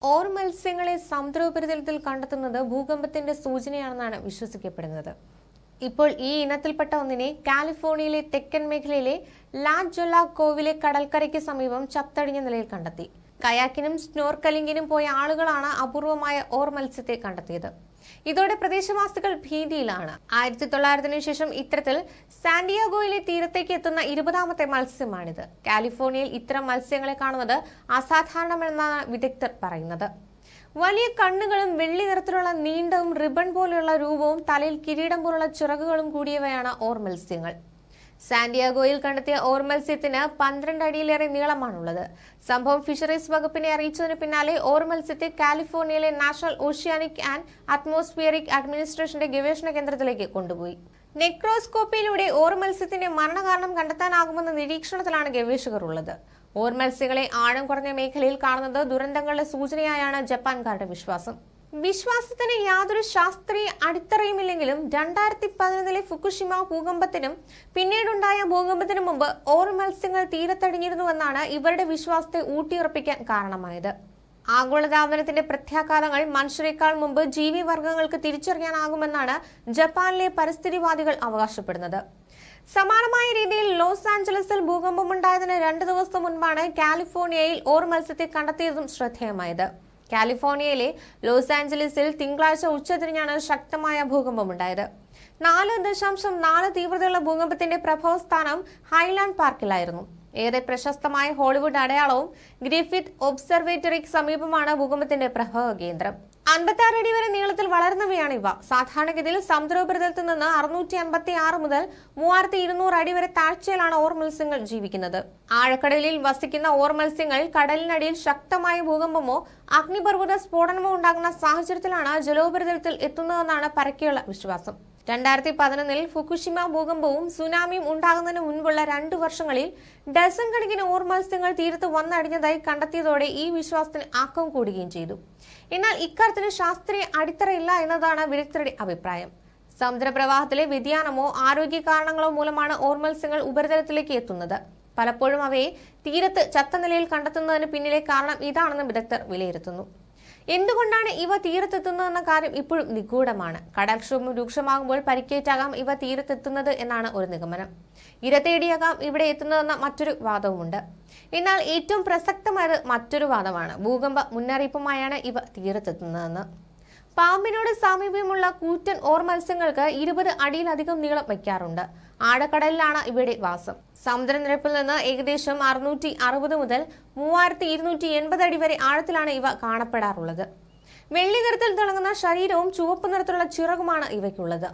Or മത്സ്യങ്ങളെ സമുദ്രോപരിതലത്തിൽ കണ്ടെത്തുന്നത് ഭൂകമ്പത്തിന്റെ സൂചനയാണെന്നാണ് വിശ്വസിക്കപ്പെടുന്നത്. ഇപ്പോൾ ഈ ഇനത്തിൽപ്പെട്ട ഒന്നിനെ കാലിഫോർണിയയിലെ തെക്കൻ മേഖലയിലെ ലാ ജൊല്ല കോവിലെ കടൽക്കരയ്ക്ക് സമീപം ചത്തടിഞ്ഞ നിലയിൽ കണ്ടെത്തി. കയാക്കിനും സ്നോർക്കലിംഗിനും പോയ ആളുകളാണ് അപൂർവമായ ഓർ മത്സ്യത്തെ കണ്ടെത്തിയത്. ഇതോടെ പ്രദേശവാസികൾ ഭീതിയിലാണ്. 1900-ന് ശേഷം ഇത്തരത്തിൽ സാന്റിയാഗോയിലെ തീരത്തേക്ക് എത്തുന്ന 20ാമത്തെ മത്സ്യമാണിത്. കാലിഫോർണിയയിൽ ഇത്തരം മത്സ്യങ്ങളെ കാണുന്നത് അസാധാരണമെന്നാണ് വിദഗ്ധർ പറയുന്നത്. വലിയ കണ്ണുകളും വെള്ളി നിറത്തിലുള്ള നീണ്ടവും റിബൺ പോലെയുള്ള രൂപവും തലയിൽ കിരീടം പോലുള്ള ചിറകുകളും കൂടിയവയാണ് ഓർ മത്സ്യങ്ങൾ. സാന്റിയാഗോയിൽ കണ്ടെത്തിയ ഓർ മത്സ്യത്തിന് 12 അടിയിലേറെ നീളമാണുള്ളത്. സംഭവം ഫിഷറീസ് വകുപ്പിനെ അറിയിച്ചതിന് പിന്നാലെ ഓർ മത്സ്യത്തെ കാലിഫോർണിയയിലെ നാഷണൽ ഓഷ്യാനിക് ആൻഡ് അറ്റ്മോസ്ഫിയറിക് അഡ്മിനിസ്ട്രേഷന്റെ ഗവേഷണ കേന്ദ്രത്തിലേക്ക് കൊണ്ടുപോയി. നെക്രോസ്കോപ്പിയിലൂടെ ഓർ മത്സ്യത്തിന്റെ മരണകാരണം കണ്ടെത്താനാകുമെന്ന നിരീക്ഷണത്തിലാണ് ഗവേഷകർ ഉള്ളത്. ഓർ മത്സ്യങ്ങളെ ആഴം കുറഞ്ഞ മേഖലയിൽ കാണുന്നത് ദുരന്തങ്ങളുടെ സൂചനയായാണ് ജപ്പാൻകാരുടെ വിശ്വാസം. വിശ്വാസത്തിന് യാതൊരു ശാസ്ത്രീയ അടിത്തറയുമില്ലെങ്കിലും 2011-ലെ ഫുകുഷിമ ഭൂകമ്പത്തിനും പിന്നീടുണ്ടായ ഭൂകമ്പത്തിനും മുമ്പ് ഓർ മത്സ്യങ്ങൾ തീരത്തടിഞ്ഞിരുന്നുവെന്നാണ് ഇവരുടെ വിശ്വാസത്തെ ഊട്ടിയുറപ്പിക്കാൻ കാരണമായത്. ആഗോളതാപനത്തിന്റെ പ്രത്യാഘാതങ്ങൾ മനുഷ്യരെക്കാൾ മുമ്പ് ജീവിവർഗങ്ങൾക്ക് തിരിച്ചറിയാനാകുമെന്നാണ് ജപ്പാനിലെ പരിസ്ഥിതിവാദികൾ അവകാശപ്പെടുന്നത്. സമാനമായ രീതിയിൽ ലോസ് ആഞ്ചലസിൽ ഭൂകമ്പമുണ്ടായതിന് 2 ദിവസം മുൻപാണ് കാലിഫോർണിയയിൽ ഓർ മത്സ്യത്തെ കണ്ടെത്തിയതും ശ്രദ്ധേയമായത്. കാലിഫോർണിയയിലെ ലോസ് ആഞ്ചലസിൽ തിങ്കളാഴ്ച ഉച്ചതിരിഞ്ഞാണ് ശക്തമായ ഭൂകമ്പമുണ്ടായത്. 4.4 തീവ്രതയുള്ള ഭൂകമ്പത്തിന്റെ പ്രഭവസ്ഥാനം ഹൈലാൻഡ് പാർക്കിലായിരുന്നു. ഏറെ പ്രശസ്തമായ ഹോളിവുഡ് അടയാളവും ഗ്രിഫിത്ത് ഒബ്സർവേറ്ററിക്ക് സമീപമാണ് ഭൂകമ്പത്തിന്റെ പ്രഭവ കേന്ദ്രം. 56 അടി വരെ നീളത്തിൽ വളർന്നവയാണ് ഇവ. സാധാരണഗതിയിൽ സമുദ്രോപരിതലത്തിൽ നിന്ന് 656 മുതൽ 3200 അടി വരെ താഴ്ചയിലാണ് ഓർ മത്സ്യങ്ങൾ ജീവിക്കുന്നത്. ആഴക്കടലിൽ വസിക്കുന്ന ഓർ മത്സ്യങ്ങൾ കടലിനടിയിൽ ശക്തമായ ഭൂകമ്പമോ അഗ്നിപർവ്വത സ്ഫോടനമോ ഉണ്ടാകുന്ന സാഹചര്യത്തിലാണ് ജലോപരിതലത്തിൽ എത്തുന്നതെന്നാണ് പരക്കെയുള്ള വിശ്വാസം. 2011-ൽ ഫുകുഷിമ ഭൂകമ്പവും സുനാമിയും ഉണ്ടാകുന്നതിന് മുൻപുള്ള 2 വർഷങ്ങളിൽ ഡസൻ കണക്കിന് ഓർ മത്സ്യങ്ങൾ തീരത്ത് വന്നടിഞ്ഞതായി കണ്ടെത്തിയതോടെ ഈ വിശ്വാസത്തിന് ആക്കം കൂടുകയും ചെയ്തു. എന്നാൽ ഇക്കാര്യത്തിന് ശാസ്ത്രീയ അടിത്തറയില്ല എന്നതാണ് വിദഗ്ധരുടെ അഭിപ്രായം. സമുദ്രപ്രവാഹത്തിലെ വ്യതിയാനമോ ആരോഗ്യ കാരണങ്ങളോ മൂലമാണ് ഓർ മത്സ്യങ്ങൾ ഉപരിതലത്തിലേക്ക് എത്തുന്നത്. പലപ്പോഴും അവയെ തീരത്ത് ചത്ത നിലയിൽ കണ്ടെത്തുന്നതിന് പിന്നിലെ കാരണം ഇതാണെന്ന് വിദഗ്ധർ വിലയിരുത്തുന്നു. എന്തുകൊണ്ടാണ് ഇവ തീരത്തെത്തുന്നതെന്ന കാര്യം ഇപ്പോഴും നിഗൂഢമാണ്. കടൽക്ഷോഭം രൂക്ഷമാകുമ്പോൾ പരിക്കേറ്റാകാം ഇവ തീരത്തെത്തുന്നത് എന്നാണ് ഒരു നിഗമനം. ഇര തേടിയാകാം ഇവിടെ എത്തുന്നതെന്ന മറ്റൊരു വാദവുമുണ്ട്. എന്നാൽ ഏറ്റവും പ്രസക്തമായത് മറ്റൊരു വാദമാണ്. ഭൂകമ്പ മുന്നറിയിപ്പുമായാണ് ഇവ തീരത്തെത്തുന്നതെന്ന്. പാമ്പിനോട് സാമീപ്യമുള്ള കൂറ്റൻ ഓർ മത്സ്യങ്ങൾക്ക് 20 അടിയിലധികം നീളം വയ്ക്കാറുണ്ട്. ആഴക്കടലിലാണ് ഇവയുടെ വാസം. സമുദ്രനിരപ്പിൽ നിന്ന് ഏകദേശം 660 മുതൽ 3280 അടി വരെ ആഴത്തിലാണ് ഇവ കാണപ്പെടാറുള്ളത്. വെള്ളി നിറത്തിൽ തിളങ്ങുന്ന ശരീരവും ചുവപ്പ് നിറത്തിലുള്ള ചിറകുമാണ് ഇവയ്ക്കുള്ളത്.